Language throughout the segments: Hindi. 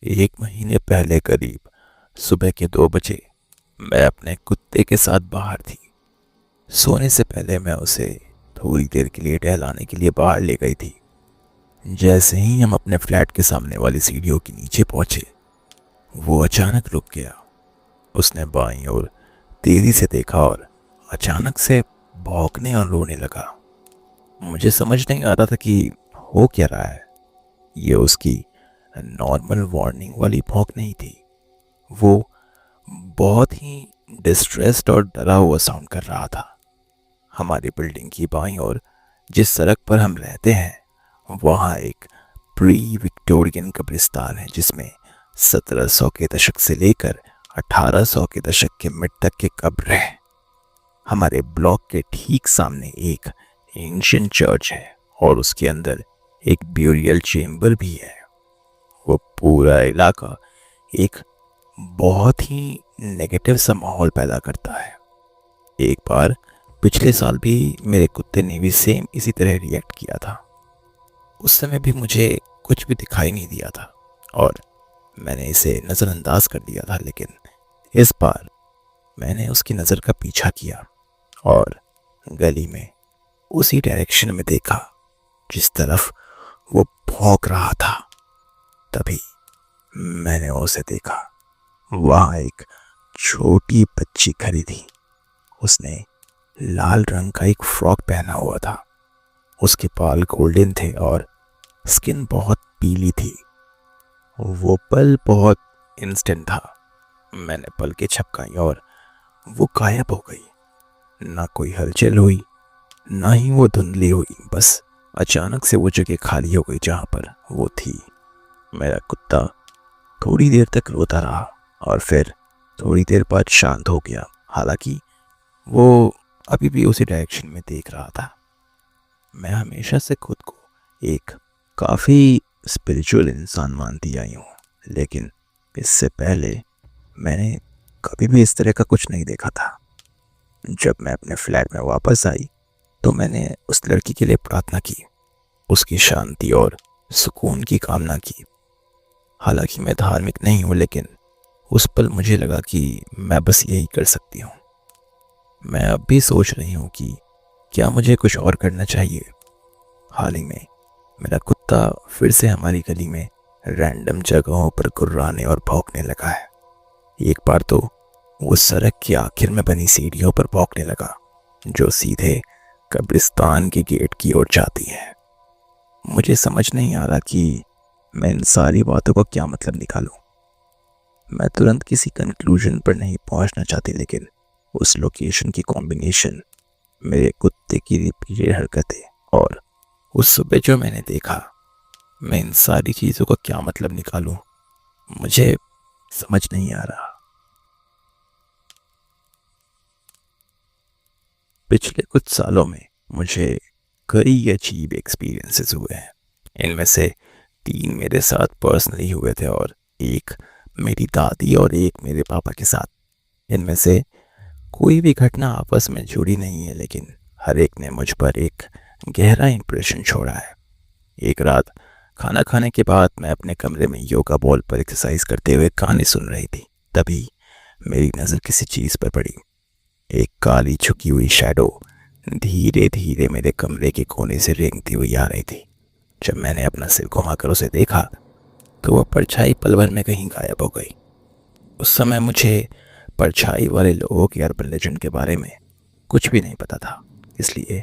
एक महीने पहले करीब सुबह के 2 बजे मैं अपने कुत्ते के साथ बाहर थी। सोने से पहले मैं उसे थोड़ी देर के लिए टहलाने के लिए बाहर ले गई थी। जैसे ही हम अपने फ्लैट के सामने वाली सीढ़ियों के नीचे पहुंचे, वो अचानक रुक गया। उसने बाईं ओर तेजी से देखा और अचानक से भौंकने और रोने लगा। मुझे समझ नहीं आता था कि हो क्या रहा है। ये उसकी नॉर्मल वार्निंग वाली भौंक नहीं थी। वो बहुत ही डिस्ट्रेस्ड और डरा हुआ साउंड कर रहा था। हमारी बिल्डिंग की बाईं ओर जिस सड़क पर हम रहते हैं, वहाँ एक प्री विक्टोरियन कब्रिस्तान है जिसमें 1700 के दशक से लेकर 1800 के दशक के मिड तक के कब्र हैं। हमारे ब्लॉक के ठीक सामने एक एंशियंट चर्च है और उसके अंदर एक ब्यूरियल चेम्बर भी है। वो पूरा इलाका एक बहुत ही नेगेटिव सा माहौल पैदा करता है। एक बार पिछले साल भी मेरे कुत्ते ने भी सेम इसी तरह रिएक्ट किया था। उस समय भी मुझे कुछ भी दिखाई नहीं दिया था और मैंने इसे नज़रअंदाज कर दिया था, लेकिन इस बार मैंने उसकी नज़र का पीछा किया और गली में उसी डायरेक्शन में देखा जिस तरफ वो भौंक रहा था। तभी मैंने उसे देखा। वहाँ एक छोटी बच्ची खड़ी थी। उसने लाल रंग का एक फ्रॉक पहना हुआ था। उसके बाल गोल्डन थे और स्किन बहुत पीली थी। वो पल बहुत इंस्टेंट था। मैंने पलकें झपकाई और वो गायब हो गई। ना कोई हलचल हुई, ना ही वो धुंधली हुई। बस अचानक से वो जगह खाली हो गई जहाँ पर वो थी। मेरा कुत्ता थोड़ी देर तक रोता रहा और फिर थोड़ी देर बाद शांत हो गया। हालांकि वो अभी भी उसी डायरेक्शन में देख रहा था। मैं हमेशा से खुद को एक काफ़ी स्पिरिचुअल इंसान मानती आई हूँ, लेकिन इससे पहले मैंने कभी भी इस तरह का कुछ नहीं देखा था। जब मैं अपने फ्लैट में वापस आई तो मैंने उस लड़की के लिए प्रार्थना की, उसकी शांति और सुकून की कामना की। हालांकि मैं धार्मिक नहीं हूँ, लेकिन उस पल मुझे लगा कि मैं बस यही कर सकती हूँ। मैं अब भी सोच रही हूँ कि क्या मुझे कुछ और करना चाहिए। हाल ही में मेरा कुत्ता फिर से हमारी गली में रैंडम जगहों पर गुर्राने और भौंकने लगा है। एक बार तो वो सड़क के आखिर में बनी सीढ़ियों पर भौंकने लगा, जो सीधे कब्रिस्तान के गेट की ओर जाती है। मुझे समझ नहीं आ रहा कि मैं इन सारी बातों का क्या मतलब निकालूं। मैं तुरंत किसी कंक्लूजन पर नहीं पहुंचना चाहती, लेकिन उस लोकेशन की कॉम्बिनेशन, मेरे कुत्ते की रिपीटेड हरकतें और उस सुबह जो मैंने देखा, मैं इन सारी चीज़ों का क्या मतलब निकालूं, मुझे समझ नहीं आ रहा। पिछले कुछ सालों में मुझे कई अजीब एक्सपीरियंसेस हुए हैं। इनमें से 3 मेरे साथ पर्सनली हुए थे और एक मेरी दादी और एक मेरे पापा के साथ। इनमें से कोई भी घटना आपस में जुड़ी नहीं है, लेकिन हर एक ने मुझ पर एक गहरा इंप्रेशन छोड़ा है। एक रात खाना खाने के बाद मैं अपने कमरे में योगा बॉल पर एक्सरसाइज करते हुए गाने सुन रही थी। तभी मेरी नज़र किसी चीज़ पर पड़ी। एक काली झुकी हुई शैडो धीरे धीरे मेरे कमरे के कोने से रेंगती हुई आ रही थी। जब मैंने अपना सिर घुमाकर उसे देखा तो वह परछाई पल भर में कहीं गायब हो गई। उस समय मुझे परछाई वाले लोगों के अर्बन लेजेंड के बारे में कुछ भी नहीं पता था, इसलिए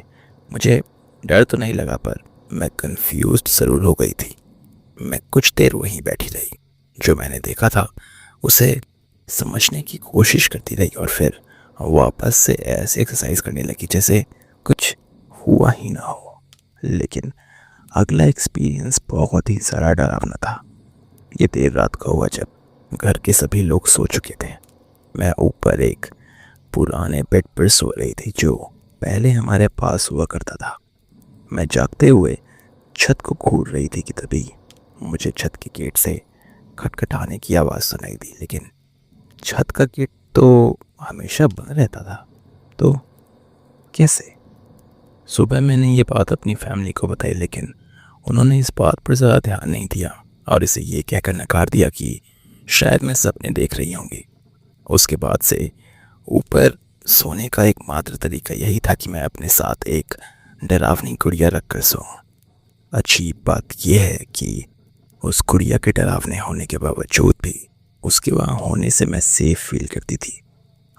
मुझे डर तो नहीं लगा, पर मैं कंफ्यूज्ड ज़रूर हो गई थी। मैं कुछ देर वहीं बैठी रही। जो मैंने देखा था उसे समझने की कोशिश करती रही और फिर वापस से ऐसे एक्सरसाइज करने लगी जैसे कुछ हुआ ही ना हो। लेकिन अगला एक्सपीरियंस बहुत ही ज़्यादा डरावना था। ये देर रात का हुआ जब घर के सभी लोग सो चुके थे। मैं ऊपर एक पुराने बेड पर सो रही थी जो पहले हमारे पास हुआ करता था। मैं जागते हुए छत को घूर रही थी कि तभी मुझे छत के गेट से खटखटाने की आवाज़ सुनाई दी, लेकिन छत का गेट तो हमेशा बंद रहता था, तो कैसे? सुबह मैंने ये बात अपनी फैमिली को बताई, लेकिन उन्होंने इस बात पर ज़्यादा ध्यान नहीं दिया। और इसे ये कहकर नकार दिया कि शायद मैं सपने देख रही होंगी। उसके बाद से ऊपर सोने का एकमात्र तरीका यही था कि मैं अपने साथ एक डरावनी गुड़िया रखकर सोऊं। अजीब बात यह है कि उस गुड़िया के डरावने होने के बावजूद भी उसके वहाँ होने से मैं सेफ फील करती थी।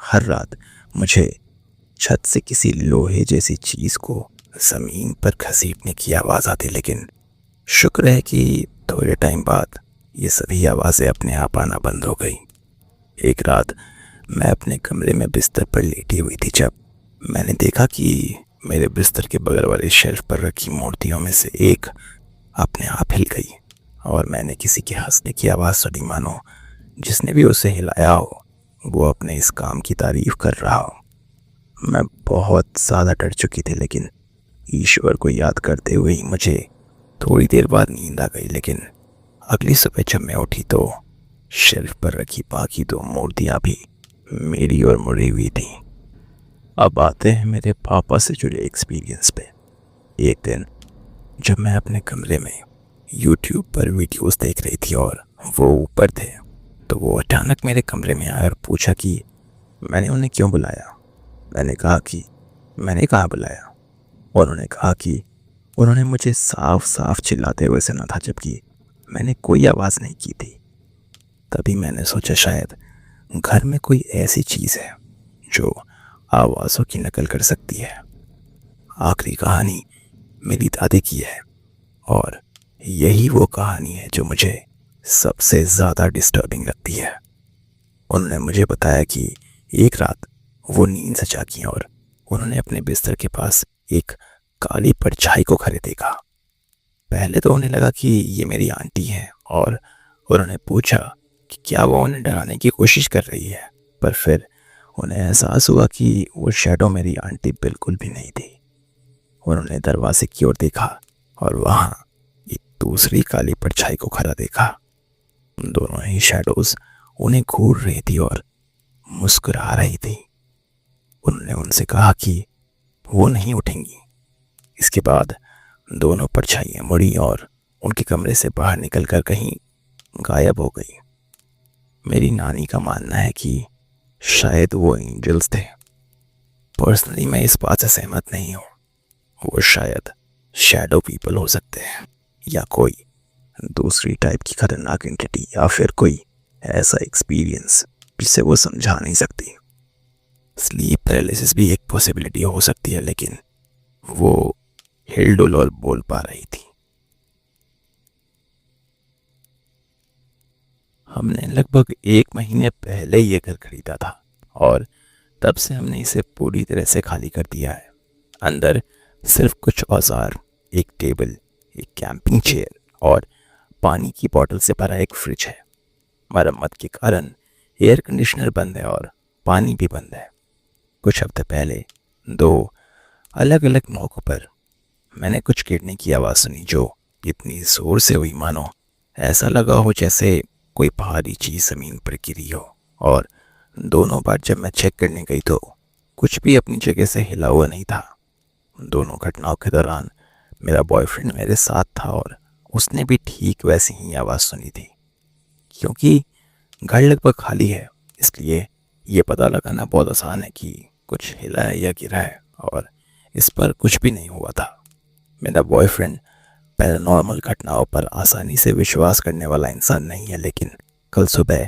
हर रात मुझे छत से किसी लोहे जैसी चीज को जमीन पर घसीटने की आवाज आती, लेकिन शुक्र है कि थोड़े टाइम बाद ये सभी आवाजें अपने आप आना बंद हो गई। एक रात मैं अपने कमरे में बिस्तर पर लेटी हुई थी जब मैंने देखा कि मेरे बिस्तर के बगल वाले शेल्फ पर रखी मूर्तियों में से एक अपने आप हिल गई और मैंने किसी के हंसने की आवाज़ सुनी, मानो जिसने भी उसे हिलाया हो वो अपने इस काम की तारीफ कर रहा हो। मैं बहुत ज़्यादा डर चुकी थी, लेकिन ईश्वर को याद करते हुए ही मुझे थोड़ी देर बाद नींद आ गई। लेकिन अगली सुबह जब मैं उठी तो शेल्फ पर रखी बाकी दो मूर्तियाँ भी मेरी ओर मुड़ी हुई थी। अब आते हैं मेरे पापा से जुड़े एक्सपीरियंस पे। एक दिन जब मैं अपने कमरे में YouTube पर वीडियोस देख रही थी और वो ऊपर थे, तो वो अचानक मेरे कमरे में आया और पूछा कि मैंने उन्हें क्यों बुलाया। मैंने कहा कि मैंने कहाँ बुलाया। उन्होंने कहा कि उन्होंने मुझे साफ साफ चिल्लाते हुए सुना था, जबकि मैंने कोई आवाज़ नहीं की थी। तभी मैंने सोचा शायद घर में कोई ऐसी चीज़ है जो आवाज़ों की नकल कर सकती है। आखिरी कहानी मेरी दादी की है और यही वो कहानी है जो मुझे सबसे ज़्यादा डिस्टर्बिंग लगती है। उन्होंने मुझे बताया कि एक रात वो नींद से जागी और उन्होंने अपने बिस्तर के पास एक काली परछाई को खड़े देखा। पहले तो उन्हें लगा कि ये मेरी आंटी है और उन्होंने पूछा कि क्या वो उन्हें डराने की कोशिश कर रही है, पर फिर उन्हें एहसास हुआ कि वो शैडो मेरी आंटी बिल्कुल भी नहीं थी। उन्होंने दरवाजे की ओर देखा और वहाँ एक दूसरी काली परछाई को खड़ा देखा। दोनों ही शैडोज उन्हें घूर रही थी और मुस्कुरा रही थी। उन्होंने उनसे कहा कि वो नहीं उठेंगी। इसके बाद दोनों परछाइयाँ मुड़ी और उनके कमरे से बाहर निकलकर कहीं गायब हो गई। मेरी नानी का मानना है कि शायद वो एंजल्स थे। पर्सनली मैं इस बात से सहमत नहीं हूँ। वो शायद शैडो पीपल हो सकते हैं या कोई दूसरी टाइप की खतरनाक एंटिटी या फिर कोई ऐसा एक्सपीरियंस जिसे वो समझा नहीं सकती। स्लीप पैरालिसिस भी एक पॉसिबिलिटी हो सकती है, लेकिन वो हिलडुल और बोल पा रही थी। हमने लगभग 1 महीने पहले ये घर खरीदा था और तब से हमने इसे पूरी तरह से खाली कर दिया है। अंदर सिर्फ कुछ औजार, एक टेबल, एक कैंपिंग चेयर और पानी की बोतल से भरा एक फ्रिज है। मरम्मत के कारण एयर कंडीशनर बंद है और पानी भी बंद है। कुछ हफ्ते पहले 2 अलग अलग मौक़ों पर मैंने कुछ गिरने की आवाज़ सुनी जो इतनी ज़ोर से हुई मानो ऐसा लगा हो जैसे कोई भारी चीज़ ज़मीन पर गिरी हो। और दोनों बार जब मैं चेक करने गई तो कुछ भी अपनी जगह से हिला हुआ नहीं था। दोनों घटनाओं के दौरान मेरा बॉयफ्रेंड मेरे साथ था और उसने भी ठीक वैसी ही आवाज़ सुनी थी। क्योंकि घर लगभग खाली है, इसलिए ये पता लगाना बहुत आसान है कि कुछ हिला है या गिरा है, और इस पर कुछ भी नहीं हुआ था। मेरा बॉयफ्रेंड पैरानॉर्मल घटनाओं पर आसानी से विश्वास करने वाला इंसान नहीं है, लेकिन कल सुबह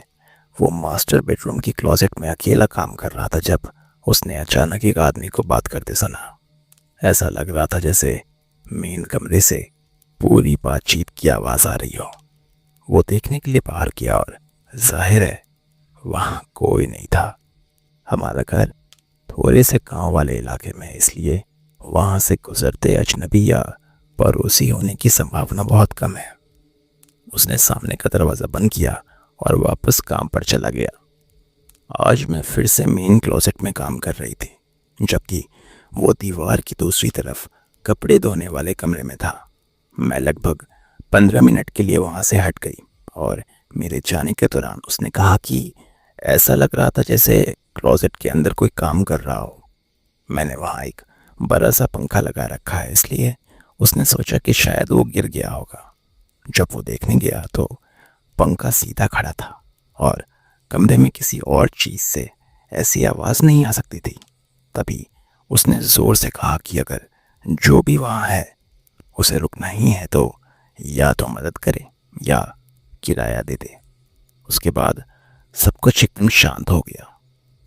वो मास्टर बेडरूम की क्लोजेट में अकेला काम कर रहा था जब उसने अचानक एक आदमी को बात करते सुना। ऐसा लग रहा था जैसे मेन कमरे से पूरी बातचीत की आवाज़ आ रही हो। वो देखने के लिए बाहर गया और जाहिर है वहाँ कोई नहीं था। हमारा घर थोड़े से गांव वाले इलाके में है, इसलिए वहाँ से गुजरते अजनबी या पड़ोसी होने की संभावना बहुत कम है। उसने सामने का दरवाज़ा बंद किया और वापस काम पर चला गया। आज मैं फिर से मेन क्लोजेट में काम कर रही थी, जबकि वो दीवार की दूसरी तरफ कपड़े धोने वाले कमरे में था। मैं लगभग 15 मिनट के लिए वहाँ से हट गई और मेरे जाने के दौरान उसने कहा कि ऐसा लग रहा था जैसे क्लोजेट के अंदर कोई काम कर रहा हो। मैंने वहाँ एक बड़ा सा पंखा लगा रखा है, इसलिए उसने सोचा कि शायद वो गिर गया होगा। जब वो देखने गया तो पंखा सीधा खड़ा था और कमरे में किसी और चीज से ऐसी आवाज नहीं आ सकती थी। तभी उसने जोर से कहा कि अगर जो भी वहां है उसे रुकना ही है तो या तो मदद करे या किराया दे दे। उसके बाद सब कुछ एकदम शांत हो गया।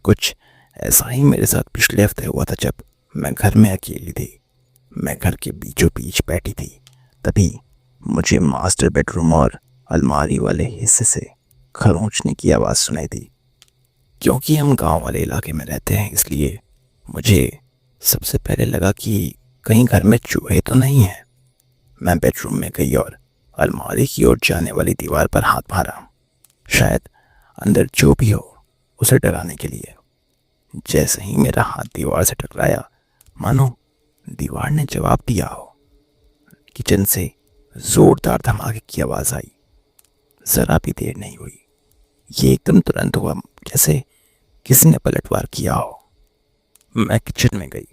कुछ ऐसा ही मेरे साथ पिछले हफ्ते हुआ था जब मैं घर में अकेली थी। मैं घर के बीचों बीच बैठी थी, तभी मुझे मास्टर बेडरूम और अलमारी वाले हिस्से से खरोंचने की आवाज़ सुनाई दी। क्योंकि हम गांव वाले इलाके में रहते हैं इसलिए मुझे सबसे पहले लगा कि कहीं घर में चूहे तो नहीं हैं। मैं बेडरूम में गई और अलमारी की ओर जाने वाली दीवार पर हाथ मारा, शायद अंदर जो भी हो उसे डराने के लिए। जैसे ही मेरा हाथ दीवार से टकराया, मानो दीवार ने जवाब दिया हो। किचन से जोरदार धमाके की आवाज आई। जरा भी देर नहीं हुई, ये एकदम तुरंत हुआ, जैसे किसी ने पलटवार किया हो। मैं किचन में गई,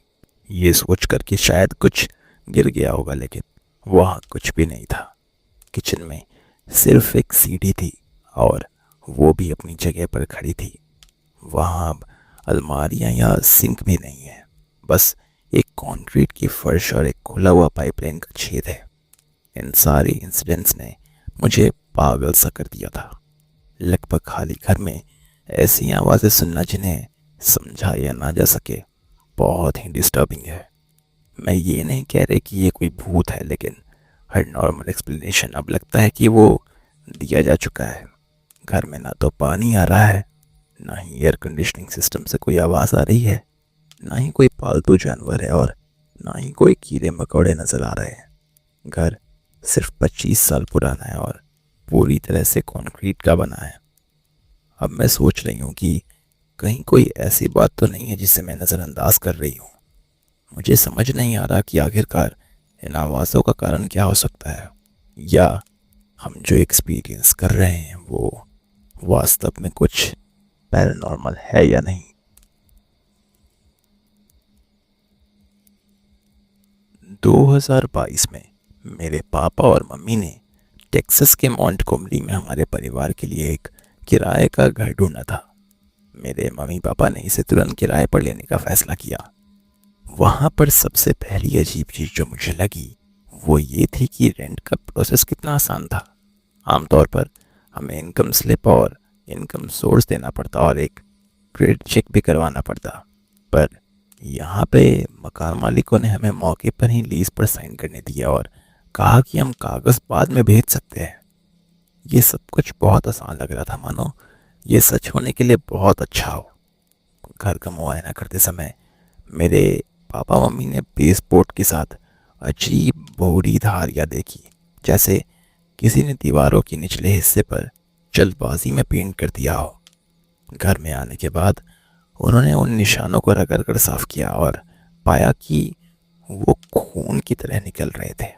ये सोचकर कि शायद कुछ गिर गया होगा, लेकिन वहां कुछ भी नहीं था। किचन में सिर्फ एक सीढ़ी थी और वो भी अपनी जगह पर खड़ी थी। वहां अब अलमारियां या सिंक भी नहीं है, बस एक कंक्रीट की फर्श और एक खुला हुआ पाइपलाइन का छेद है। इन सारे इंसिडेंट्स ने मुझे पागल सा कर दिया था। लगभग खाली घर में ऐसी आवाज़ें सुनना जिन्हें समझाया ना जा सके बहुत ही डिस्टर्बिंग है। मैं ये नहीं कह रही कि ये कोई भूत है, लेकिन हर नॉर्मल एक्सप्लेनेशन अब लगता है कि वो दिया जा चुका है। घर में ना तो पानी आ रहा है, ना ही एयर कंडीशनिंग सिस्टम से कोई आवाज़ आ रही है, ना ही कोई पालतू जानवर है और ना ही कोई कीड़े मकोड़े नजर आ रहे हैं। घर सिर्फ 25 साल पुराना है और पूरी तरह से कंक्रीट का बना है। अब मैं सोच रही हूँ कि कहीं कोई ऐसी बात तो नहीं है जिसे मैं नज़रअंदाज कर रही हूँ। मुझे समझ नहीं आ रहा कि आखिरकार इन आवाज़ों का कारण क्या हो सकता है, या हम जो एक्सपीरियंस कर रहे हैं वो वास्तव में कुछ पैरानॉर्मल है या नहीं। 2022 में मेरे पापा और मम्मी ने टेक्सास के मॉन्टगोमरी में हमारे परिवार के लिए एक किराए का घर ढूंढा था। मेरे मम्मी पापा ने इसे तुरंत किराए पर लेने का फैसला किया। वहां पर सबसे पहली अजीब चीज जो मुझे लगी वो ये थी कि रेंट का प्रोसेस कितना आसान था। आमतौर पर हमें इनकम स्लिप और इनकम सोर्स देना पड़ता और एक क्रेडिट चेक भी करवाना पड़ता, पर यहाँ पे मकान मालिकों ने हमें मौके पर ही लीज पर साइन करने दिया और कहा कि हम कागज बाद में भेज सकते हैं। ये सब कुछ बहुत आसान लग रहा था, मानो ये सच होने के लिए बहुत अच्छा हो। घर का मुआयना करते समय मेरे पापा मम्मी ने बेसबोर्ड के साथ अजीब बोरी धारियाँ देखी, जैसे किसी ने दीवारों के निचले हिस्से पर जल्दबाजी में पेंट कर दिया हो। घर में आने के बाद उन्होंने उन निशानों को रगड़ कर साफ किया और पाया कि वो खून की तरह निकल रहे थे।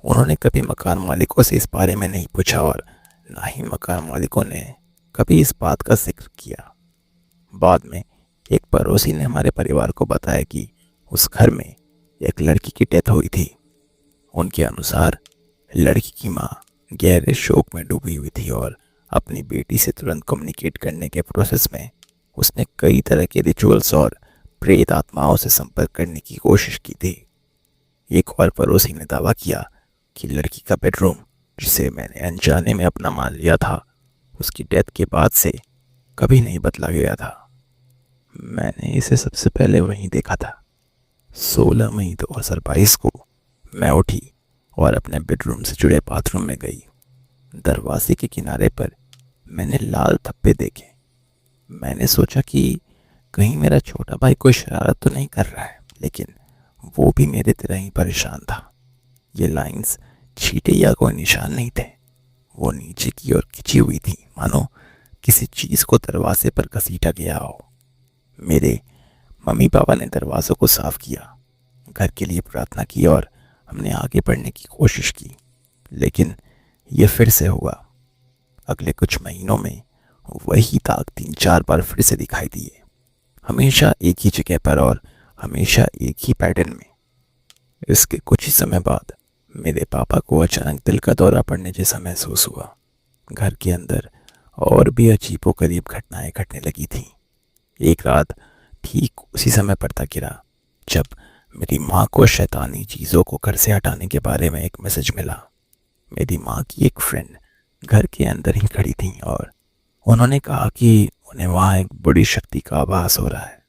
उन्होंने कभी मकान मालिकों से इस बारे में नहीं पूछा और ना ही मकान मालिकों ने कभी इस बात का जिक्र किया। बाद में एक पड़ोसी ने हमारे परिवार को बताया कि उस घर में एक लड़की की डेथ हुई थी। उनके अनुसार लड़की की माँ गहरे शोक में डूबी हुई थी और अपनी बेटी से तुरंत कम्युनिकेट करने के प्रोसेस में उसने कई तरह के रिचुअल्स और प्रेत आत्माओं से संपर्क करने की कोशिश की थी। एक और पड़ोसी ने दावा किया कि लड़की का बेडरूम, जिसे मैंने अनजाने में अपना मान लिया था, उसकी डेथ के बाद से कभी नहीं बदला गया था। मैंने इसे सबसे पहले वहीं देखा था। 16 मई 2022 को मैं उठी और अपने बेडरूम से जुड़े बाथरूम में गई। दरवाजे के किनारे पर मैंने लाल धब्बे देखे। मैंने सोचा कि कहीं मेरा छोटा भाई कोई शरारत तो नहीं कर रहा है, लेकिन वो भी मेरे तरह ही परेशान था। ये लाइंस छींटे या कोई निशान नहीं थे, वो नीचे की ओर खिंची हुई थी, मानो किसी चीज को दरवाजे पर घसीटा गया हो। मेरे मम्मी पापा ने दरवाज़ों को साफ किया, घर के लिए प्रार्थना की और हमने आगे बढ़ने की कोशिश की, लेकिन ये फिर से हुआ। अगले कुछ महीनों में वही दाग 3-4 बार फिर से दिखाई दिए, हमेशा एक ही जगह पर और हमेशा एक ही पैटर्न में। इसके कुछ ही समय बाद मेरे पापा को अचानक दिल का दौरा पड़ने जैसा महसूस हुआ। घर के अंदर और भी अजीबोगरीब घटनाएं घटने लगी थीं। एक रात ठीक उसी समय पर्दा गिरा जब मेरी माँ को शैतानी चीज़ों को घर से हटाने के बारे में एक मैसेज मिला। मेरी माँ की एक फ्रेंड घर के अंदर ही खड़ी थी और उन्होंने कहा कि उन्हें वहाँ एक बड़ी शक्ति का आभास हो रहा है।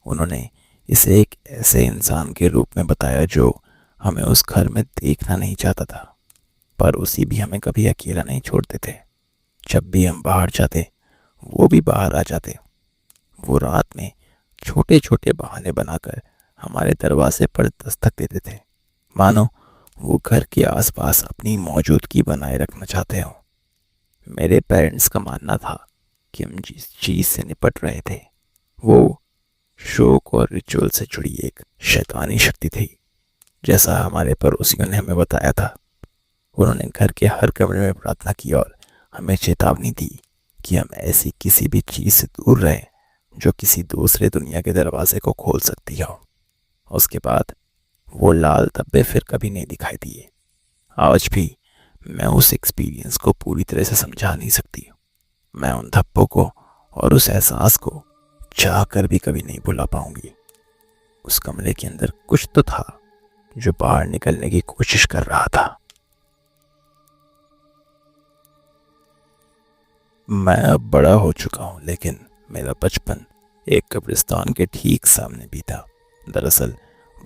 उन्होंने इसे एक ऐसे इंसान के रूप में बताया जो हमें उस घर में देखना नहीं चाहता था, पर उसी भी हमें कभी अकेला नहीं छोड़ते थे। जब भी हम बाहर जाते वो भी बाहर आ जाते। वो रात में छोटे छोटे बहाने बनाकर हमारे दरवाजे पर दस्तक देते थे, मानो वो घर के आसपास अपनी मौजूदगी बनाए रखना चाहते हो। मेरे पेरेंट्स का मानना था कि हम जिस चीज़ से निपट रहे थे वो शौक और रिचुअल से जुड़ी एक शैतानी शक्ति थी, जैसा हमारे पड़ोसियों ने हमें बताया था। उन्होंने घर के हर कमरे में प्रार्थना की और हमें चेतावनी दी कि हम ऐसी किसी भी चीज़ से दूर रहें जो किसी दूसरे दुनिया के दरवाजे को खोल सकती हो। उसके बाद वो लाल धब्बे फिर कभी नहीं दिखाई दिए। आज भी मैं उस एक्सपीरियंस को पूरी तरह से समझा नहीं सकती। मैं उन धब्बों को और उस एहसास को चाह कर भी कभी नहीं भुला पाऊंगी। उस कमरे के अंदर कुछ तो था जो बाहर निकलने की कोशिश कर रहा था। मैं अब बड़ा हो चुका हूँ, लेकिन मेरा बचपन एक कब्रिस्तान के ठीक सामने भी था। दरअसल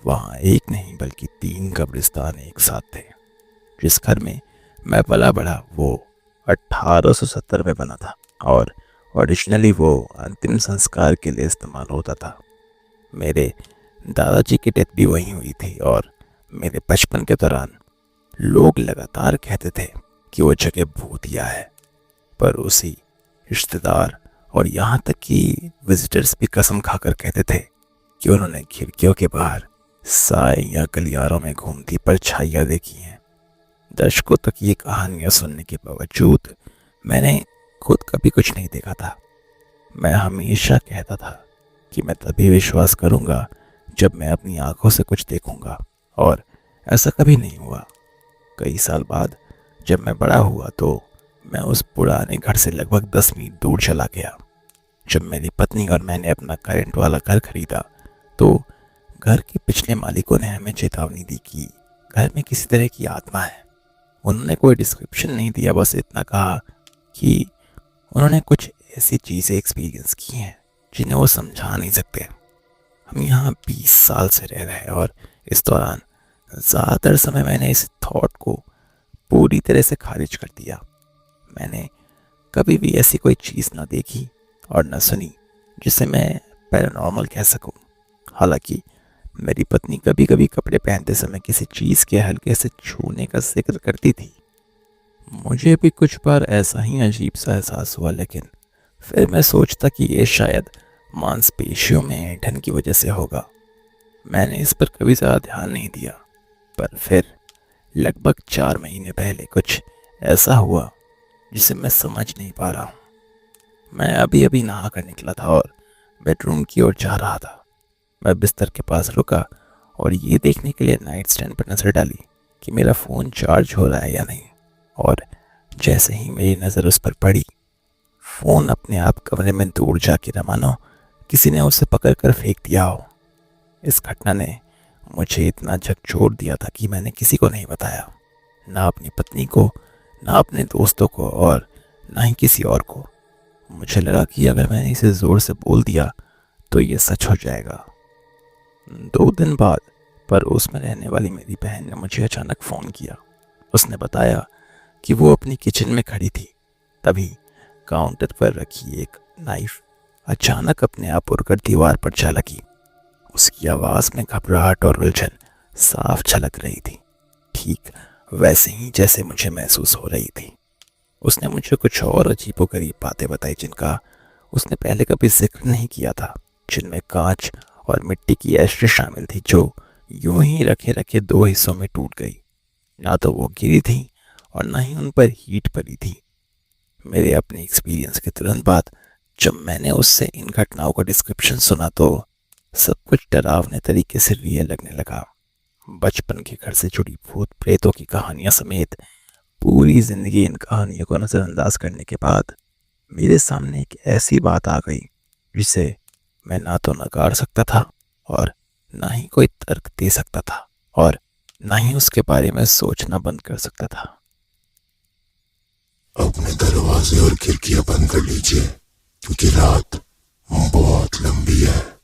वहाँ एक नहीं बल्कि 3 कब्रिस्तान एक साथ थे। जिस घर में मैं पला बढ़ा वो 1870 में बना था और ओरिजिनली वो अंतिम संस्कार के लिए इस्तेमाल होता था। मेरे दादाजी की डेथ भी वहीं हुई थी और मेरे बचपन के दौरान लोग लगातार कहते थे कि वो जगह भूतिया है, पर उसी रिश्तेदार और यहाँ तक कि विजिटर्स भी कसम खाकर कहते थे कि उन्होंने खिड़कियों के बाहर साए या गलियारों में घूमती परछाइयाँ देखी हैं। दर्शकों तक ये कहानियाँ सुनने के बावजूद मैंने खुद कभी कुछ नहीं देखा था। मैं हमेशा कहता था कि मैं तभी विश्वास करूँगा जब मैं अपनी आंखों से कुछ देखूँगा, और ऐसा कभी नहीं हुआ। कई साल बाद जब मैं बड़ा हुआ तो मैं उस पुराने घर से लगभग 10 मील दूर चला गया। जब मेरी पत्नी और मैंने अपना करंट वाला घर खरीदा तो घर के पिछले मालिकों ने हमें चेतावनी दी कि घर में किसी तरह की आत्मा है। उन्होंने कोई डिस्क्रिप्शन नहीं दिया, बस इतना कहा कि उन्होंने कुछ ऐसी चीज़ें एक्सपीरियंस की हैं जिन्हें वो समझा नहीं सकते। हम यहाँ 20 साल से रह रहे हैं और इस दौरान ज़्यादातर समय मैंने इस थॉट को पूरी तरह से खारिज कर दिया। मैंने कभी भी ऐसी कोई चीज़ ना देखी और न सुनी जिसे मैं पैरानॉर्मल कह सकूं। हालांकि मेरी पत्नी कभी कभी कपड़े पहनते समय किसी चीज़ के हल्के से छूने का जिक्र करती थी। मुझे भी कुछ बार ऐसा ही अजीब सा एहसास हुआ, लेकिन फिर मैं सोचता कि ये शायद मांसपेशियों में ऐंठन की वजह से होगा। मैंने इस पर कभी ज़्यादा ध्यान नहीं दिया, पर फिर लगभग 4 महीने पहले कुछ ऐसा हुआ जिसे मैं समझ नहीं पा रहा हूँ। मैं अभी अभी नहा कर निकला था और बेडरूम की ओर जा रहा था। मैं बिस्तर के पास रुका और ये देखने के लिए नाइट स्टैंड पर नज़र डाली कि मेरा फ़ोन चार्ज हो रहा है या नहीं, और जैसे ही मेरी नज़र उस पर पड़ी, फ़ोन अपने आप कमरे में दूर जा गिरा, मानो किसी ने उसे पकड़ कर फेंक दिया हो। इस घटना ने मुझे इतना झकझोर दिया था कि मैंने किसी को नहीं बताया, ना अपनी पत्नी को, ना अपने दोस्तों को और ना ही किसी और को। मुझे लगा कि अगर मैंने इसे ज़ोर से बोल दिया तो ये सच हो जाएगा। 2 दिन बाद पड़ोस में रहने वाली मेरी बहन ने मुझे अचानक फ़ोन किया। उसने बताया कि वो अपनी किचन में खड़ी थी, तभी काउंटर पर रखी एक नाइफ अचानक अपने आप उड़कर दीवार पर जा लगी। उसकी आवाज़ में घबराहट और उलझन साफ झलक रही थी, ठीक वैसे ही जैसे मुझे महसूस हो रही थी। उसने मुझे कुछ और अजीबोगरीब बातें बताई जिनका उसने पहले कभी जिक्र नहीं किया था, जिनमें कांच और मिट्टी की एशे शामिल थी जो यूं ही रखे रखे 2 हिस्सों में टूट गई। ना तो वो गिरी थी और ना ही उन पर हीट पड़ी थी। मेरे अपने एक्सपीरियंस के तुरंत बाद जब मैंने उससे इन घटनाओं का डिस्क्रिप्शन सुना तो सब कुछ डरावने तरीके से रियल लगने लगा। बचपन के घर से जुड़ी भूत प्रेतों की कहानियां समेत पूरी जिंदगी इन कहानियों को नजरअंदाज करने के बाद मेरे सामने एक ऐसी बात आ गई जिसे मैं ना तो नकार सकता था और ना ही कोई तर्क दे सकता था और ना ही उसके बारे में सोचना बंद कर सकता था। अपने दरवाजे और खिड़कियां बंद कर लीजिए क्योंकि रात बहुत लंबी है।